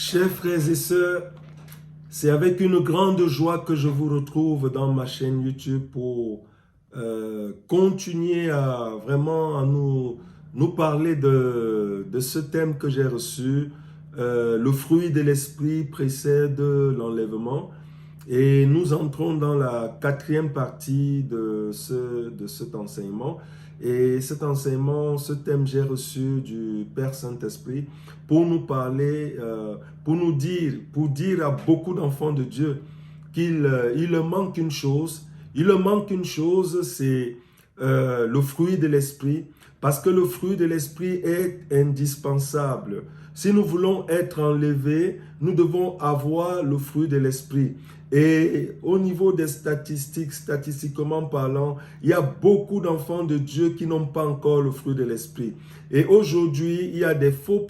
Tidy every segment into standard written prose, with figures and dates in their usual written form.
Chers frères et sœurs, c'est avec une grande joie que je vous retrouve dans ma chaîne YouTube pour continuer à vraiment nous parler de ce thème que j'ai reçu. Le fruit de l'esprit précède l'enlèvement. Et nous entrons dans la quatrième partie de cet enseignement. Et cet enseignement, ce thème, j'ai reçu du Père Saint-Esprit pour nous parler, pour dire à beaucoup d'enfants de Dieu qu'il il leur manque une chose. Il leur manque une chose, c'est le fruit de l'esprit, parce que le fruit de l'esprit est indispensable. Si nous voulons être enlevés, nous devons avoir le fruit de l'esprit. Et au niveau des statistiques, statistiquement parlant, il y a beaucoup d'enfants de Dieu qui n'ont pas encore le fruit de l'esprit. Et aujourd'hui, il y a des faux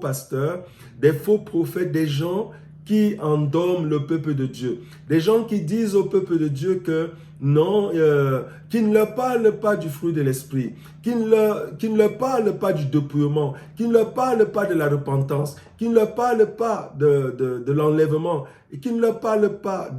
pasteurs, des faux prophètes, des gens qui endorment le peuple de Dieu. Des gens qui disent au peuple de Dieu que non, qui ne leur parlent pas du fruit de l'esprit, qui ne leur parlent pas du dépouillement, qui ne leur parlent pas de la repentance, qui ne leur parlent pas de l'enlèvement, et qui ne leur parlent pas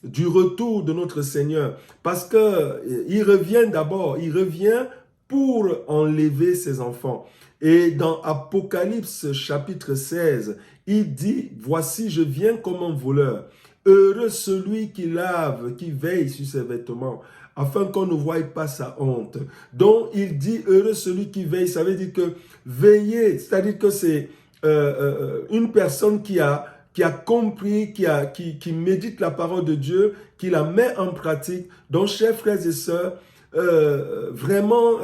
du retour de notre Seigneur. Parce qu'il revient d'abord, il revient pour enlever ses enfants. Et dans Apocalypse chapitre 16, il dit, « Voici, je viens comme un voleur. Heureux celui qui lave, qui veille sur ses vêtements, afin qu'on ne voie pas sa honte. » Donc, il dit, « Heureux celui qui veille », ça veut dire que veiller, c'est-à-dire que c'est une personne qui a compris, qui médite la parole de Dieu, qui la met en pratique. Donc, chers frères et sœurs, vraiment,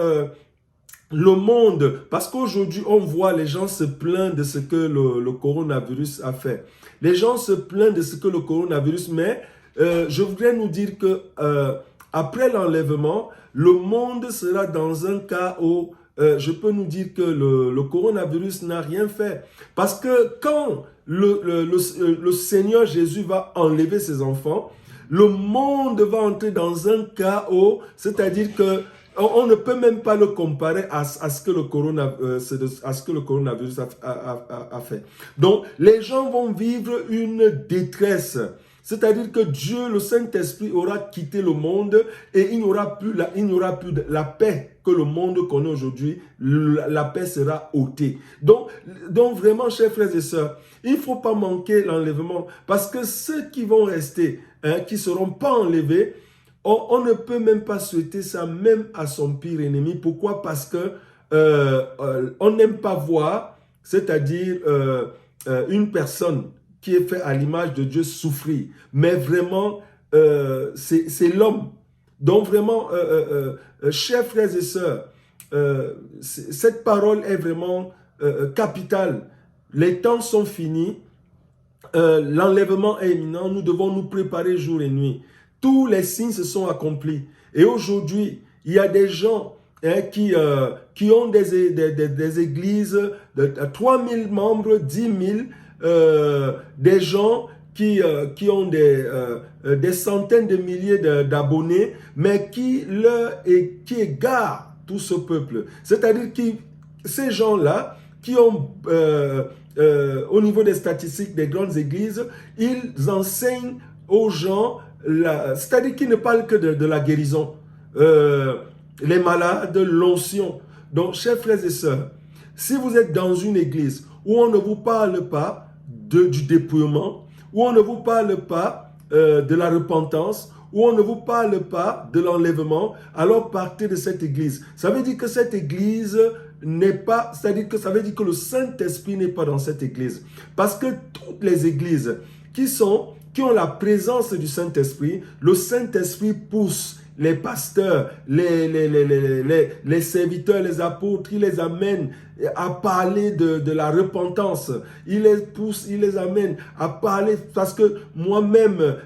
le monde, parce qu'aujourd'hui, on voit les gens se plaindre de ce que le coronavirus a fait. Les gens se plaignent de ce que le coronavirus, mais je voudrais nous dire que après l'enlèvement, le monde sera dans un cas où je peux nous dire que le coronavirus n'a rien fait. Parce que quand le Seigneur Jésus va enlever ses enfants, le monde va entrer dans un chaos, c'est-à-dire que on ne peut même pas le comparer à ce que le coronavirus a fait. Donc, les gens vont vivre une détresse. C'est-à-dire que Dieu, le Saint-Esprit, aura quitté le monde et il n'y aura plus la paix que le monde connaît aujourd'hui. La paix sera ôtée. Donc vraiment, chers frères et sœurs, il ne faut pas manquer l'enlèvement parce que ceux qui vont rester, qui ne seront pas enlevés, on ne peut même pas souhaiter ça même à son pire ennemi. Pourquoi? Parce que on n'aime pas voir, c'est-à-dire une personne qui est faite à l'image de Dieu souffrir. Mais vraiment, c'est l'homme. Donc vraiment, chers frères et sœurs, cette parole est vraiment capitale. Les temps sont finis. L'enlèvement est imminent. Nous devons nous préparer jour et nuit. Tous les signes se sont accomplis. Et aujourd'hui, il y a des gens qui ont des églises de 3000 membres, 10 000, des gens qui ont des centaines de milliers d'abonnés, mais qui égarent tout ce peuple. C'est-à-dire que ces gens-là, qui ont, au niveau des statistiques des grandes églises, ils enseignent aux gens, c'est-à-dire qu'ils ne parlent que de la guérison, les malades, l'onction. Donc, chers frères et sœurs, si vous êtes dans une église où on ne vous parle pas du dépouillement, où on ne vous parle pas de la repentance, où on ne vous parle pas de l'enlèvement, alors partez de cette église. Ça veut dire que cette église n'est pas, c'est-à-dire que ça veut dire que le Saint-Esprit n'est pas dans cette église. Parce que toutes les églises qui ont la présence du Saint-Esprit, le Saint-Esprit pousse les pasteurs, les serviteurs, les apôtres, il les amène à parler de la repentance. Il les pousse, il les amène à parler, parce que moi-même,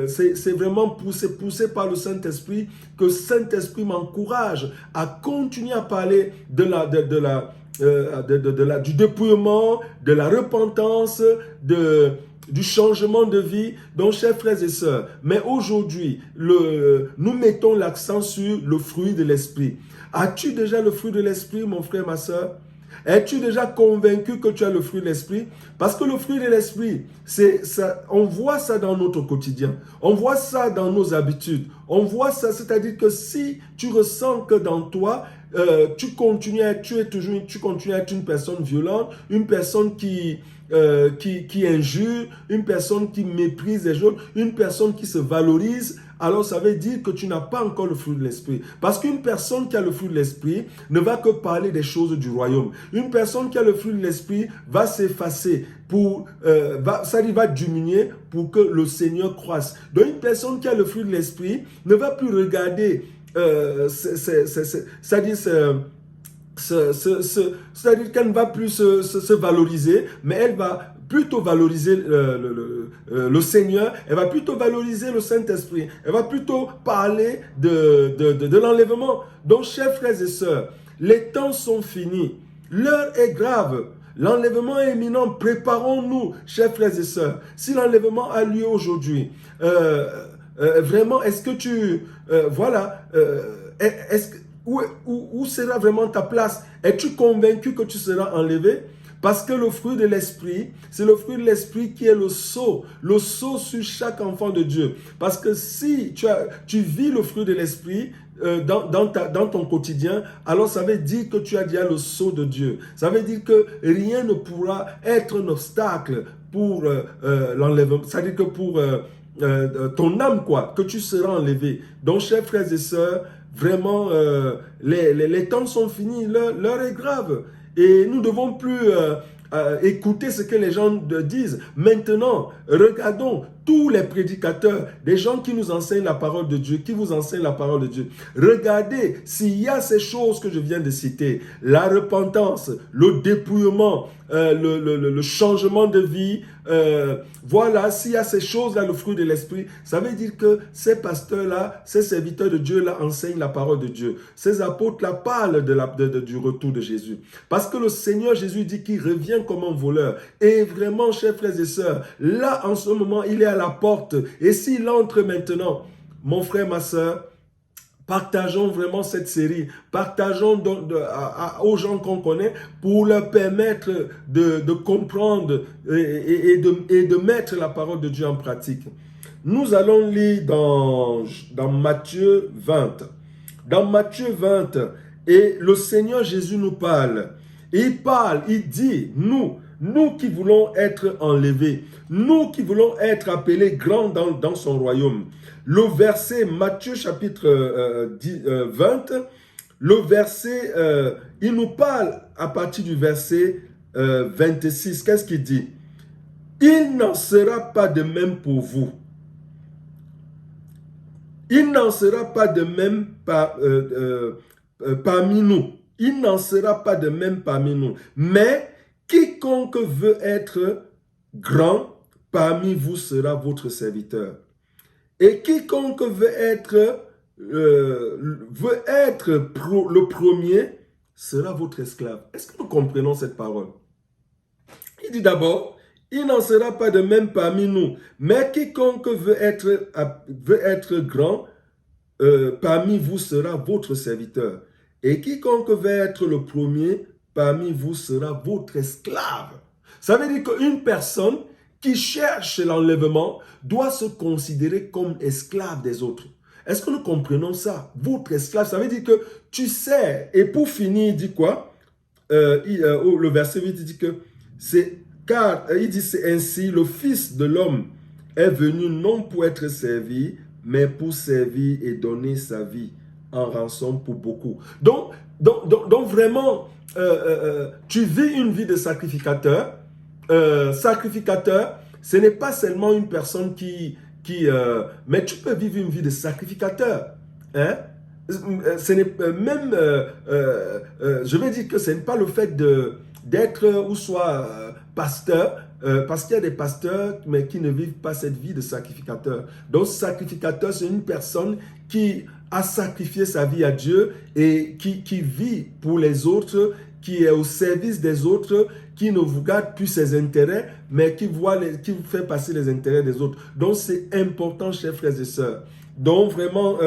c'est vraiment poussé par le Saint-Esprit, que le Saint-Esprit m'encourage à continuer à parler du dépouillement, de la repentance, du changement de vie. Donc, chers frères et sœurs, mais aujourd'hui, nous mettons l'accent sur le fruit de l'esprit. As-tu déjà le fruit de l'esprit, mon frère, ma sœur? Es-tu déjà convaincu que tu as le fruit de l'esprit? Parce que le fruit de l'esprit, on voit ça dans notre quotidien. On voit ça dans nos habitudes. On voit ça, c'est-à-dire que si tu ressens que dans toi, tu continues à être une personne violente, une personne qui injure, une personne qui méprise les autres, une personne qui se valorise, alors ça veut dire que tu n'as pas encore le fruit de l'esprit. Parce qu'une personne qui a le fruit de l'esprit ne va que parler des choses du royaume. Une personne qui a le fruit de l'esprit va s'effacer, ça va diminuer pour que le Seigneur croisse. Donc une personne qui a le fruit de l'esprit ne va plus regarder, c'est-à-dire qu'elle ne va plus se valoriser, mais elle va plutôt valoriser le Seigneur, elle va plutôt valoriser le Saint-Esprit, elle va plutôt parler de l'enlèvement. Donc, chers frères et sœurs, les temps sont finis, l'heure est grave, l'enlèvement est imminent, préparons-nous, chers frères et sœurs. Si l'enlèvement a lieu aujourd'hui, vraiment, est-ce que où sera vraiment ta place? Es-tu convaincu que tu seras enlevé? Parce que le fruit de l'esprit, c'est le fruit de l'esprit qui est le sceau sur chaque enfant de Dieu. Parce que si tu vis le fruit de l'esprit dans ton quotidien, alors ça veut dire que tu as déjà le sceau de Dieu. Ça veut dire que rien ne pourra être un obstacle pour l'enlèvement. C'est-à-dire que pour ton âme, que tu seras enlevé. Donc, chers frères et sœurs, vraiment, les temps sont finis, l'heure est grave. Et nous ne devons plus écouter ce que les gens disent. Maintenant, regardons tous les prédicateurs, des gens qui nous enseignent la parole de Dieu, qui vous enseignent la parole de Dieu. Regardez s'il y a ces choses que je viens de citer, la repentance, le dépouillement, le changement de vie, voilà, s'il y a ces choses-là, le fruit de l'esprit, ça veut dire que ces pasteurs-là, ces serviteurs de Dieu-là enseignent la parole de Dieu. Ces apôtres-là parlent du retour de Jésus. Parce que le Seigneur Jésus dit qu'il revient comme un voleur. Et vraiment, chers frères et sœurs, là, en ce moment, il est à la porte. Et s'il entre maintenant, mon frère, ma sœur, partageons vraiment cette série, partageons aux gens qu'on connaît pour leur permettre de comprendre et de mettre la parole de Dieu en pratique. Nous allons lire dans Matthieu 20. Dans Matthieu 20, et le Seigneur Jésus nous parle. Il dit, nous qui voulons être enlevés, nous qui voulons être appelés grands dans son royaume. Le verset, Matthieu chapitre 20, le verset, il nous parle à partir du verset 26. Qu'est-ce qu'il dit? Il n'en sera pas de même pour vous. Il n'en sera pas de même parmi nous. Il n'en sera pas de même parmi nous. Mais quiconque veut être grand parmi vous sera votre serviteur. Et quiconque veut être le premier sera votre esclave. Est-ce que nous comprenons cette parole? Il dit d'abord, il n'en sera pas de même parmi nous, mais quiconque veut être grand parmi vous sera votre serviteur. Et quiconque veut être le premier parmi vous sera votre esclave. Ça veut dire qu'une personne qui cherche l'enlèvement doit se considérer comme esclave des autres. Est-ce que nous comprenons ça? Votre esclave, ça veut dire que tu sais. Et pour finir, il dit quoi? Le verset 8, il dit que c'est ainsi, le Fils de l'homme est venu non pour être servi, mais pour servir et donner sa vie en rançon pour beaucoup. Donc vraiment, tu vis une vie de sacrificateur. Sacrificateur, ce n'est pas seulement une personne mais tu peux vivre une vie de sacrificateur. Hein? Ce n'est même, je vais dire que ce n'est pas le fait d'être ou soit pasteur, parce qu'il y a des pasteurs mais qui ne vivent pas cette vie de sacrificateur. Donc sacrificateur, c'est une personne qui a sacrifié sa vie à Dieu et qui vit pour les autres, qui est au service des autres, qui ne vous garde plus ses intérêts, mais qui vous fait passer les intérêts des autres. Donc, c'est important, chers frères et sœurs. Donc, vraiment,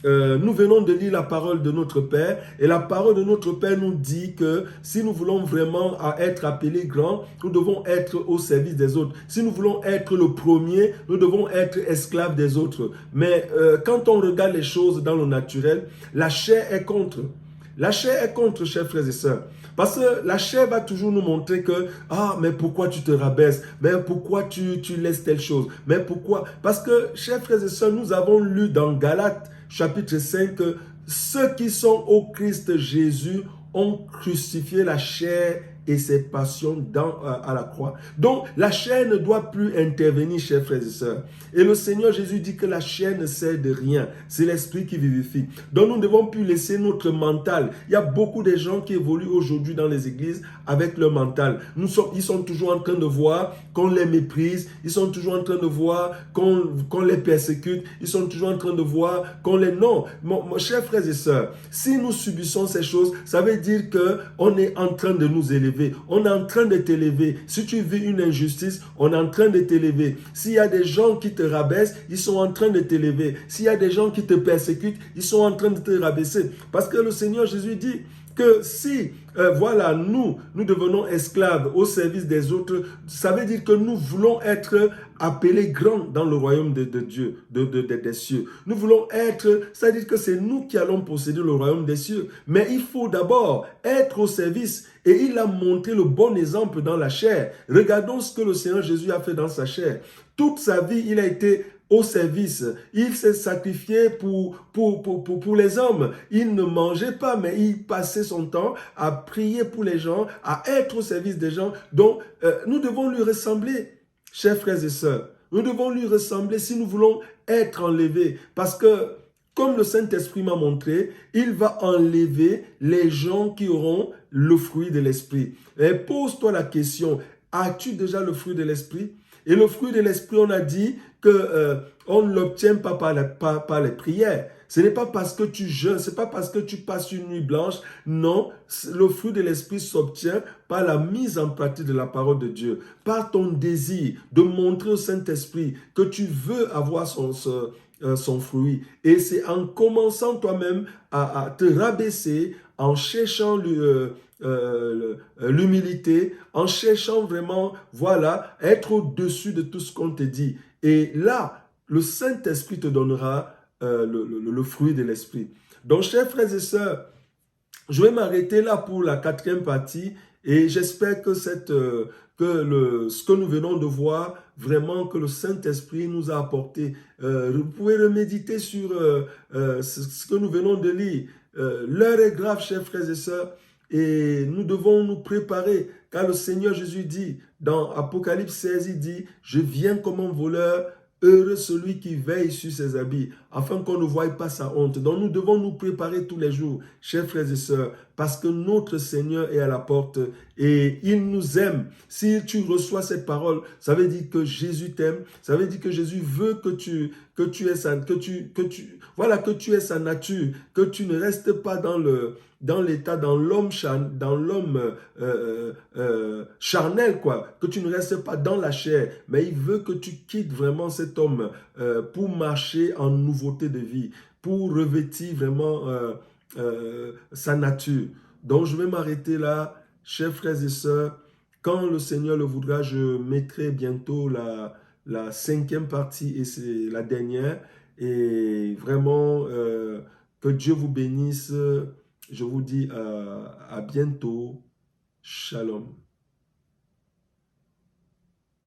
nous venons de lire la parole de notre Père et la parole de notre Père nous dit que si nous voulons vraiment être appelés grands, nous devons être au service des autres. Si nous voulons être le premier, nous devons être esclaves des autres. Mais quand on regarde les choses dans le naturel, la chair est contre. La chair est contre, chers frères et sœurs. Parce que la chair va toujours nous montrer que, ah, mais pourquoi tu te rabaisses? Mais pourquoi tu laisses telle chose? Mais pourquoi? Parce que, chers frères et sœurs, nous avons lu dans Galates, chapitre 5, que ceux qui sont au Christ Jésus ont crucifié la chair et ses passions à la croix. Donc, la chair ne doit plus intervenir, chers frères et sœurs. Et le Seigneur Jésus dit que la chair ne sert de rien. C'est l'esprit qui vivifie. Donc, nous ne devons plus laisser notre mental. Il y a beaucoup de gens qui évoluent aujourd'hui dans les églises avec leur mental. Ils sont toujours en train de voir qu'on les méprise. Ils sont toujours en train de voir qu'on les persécute. Ils sont toujours en train de voir qu'on les... Non, mon chers frères et sœurs, si nous subissons ces choses, ça veut dire qu'on est en train de nous élever. On est en train de t'élever. Si tu vis une injustice, on est en train de t'élever. S'il y a des gens qui te rabaissent, ils sont en train de t'élever. S'il y a des gens qui te persécutent, ils sont en train de te rabaisser. Parce que le Seigneur Jésus dit que si, voilà, nous devenons esclaves au service des autres, ça veut dire que nous voulons être appelés grands dans le royaume de Dieu, des cieux. Nous voulons être, ça veut dire que c'est nous qui allons posséder le royaume des cieux. Mais il faut d'abord être au service. Et il a montré le bon exemple dans la chair. Regardons ce que le Seigneur Jésus a fait dans sa chair. Toute sa vie, il a été au service. Il s'est sacrifié pour les hommes. Il ne mangeait pas, mais il passait son temps à prier pour les gens, à être au service des gens. Donc, nous devons lui ressembler, chers frères et sœurs. Nous devons lui ressembler si nous voulons être enlevés. Parce que, comme le Saint-Esprit m'a montré, il va enlever les gens qui auront le fruit de l'Esprit. Et pose-toi la question, as-tu déjà le fruit de l'Esprit? Et le fruit de l'Esprit, on a dit qu'on ne l'obtient pas par les prières. Ce n'est pas parce que tu jeûnes, ce n'est pas parce que tu passes une nuit blanche. Non, le fruit de l'Esprit s'obtient par la mise en pratique de la parole de Dieu, par ton désir de montrer au Saint-Esprit que tu veux avoir son fruit. Et c'est en commençant toi-même à te rabaisser, en cherchant l'humilité, en cherchant vraiment, voilà, être au-dessus de tout ce qu'on te dit. Et là, le Saint-Esprit te donnera le fruit de l'Esprit. Donc, chers frères et sœurs, je vais m'arrêter là pour la 4e partie et j'espère que ce que nous venons de voir, vraiment que le Saint-Esprit nous a apporté. Vous pouvez reméditer sur ce que nous venons de lire. L'heure est grave, chers frères et sœurs, et nous devons nous préparer, car le Seigneur Jésus dit, dans Apocalypse 16, il dit, « Je viens comme un voleur, heureux celui qui veille sur ses habits, afin qu'on ne voie pas sa honte. » Donc nous devons nous préparer tous les jours, chers frères et sœurs, parce que notre Seigneur est à la porte et il nous aime. Si tu reçois cette parole, ça veut dire que Jésus t'aime, ça veut dire que Jésus veut que tu aies sa nature, que tu ne restes pas dans l'état, dans l'homme charnel, quoi, que tu ne restes pas dans la chair, mais il veut que tu quittes vraiment cet homme pour marcher en nouveauté de vie, pour revêtir vraiment sa nature. Donc je vais m'arrêter là, chers frères et sœurs. Quand le Seigneur le voudra, je mettrai bientôt la 5e partie et c'est la dernière. Et vraiment, que Dieu vous bénisse. Je vous dis à bientôt. Shalom.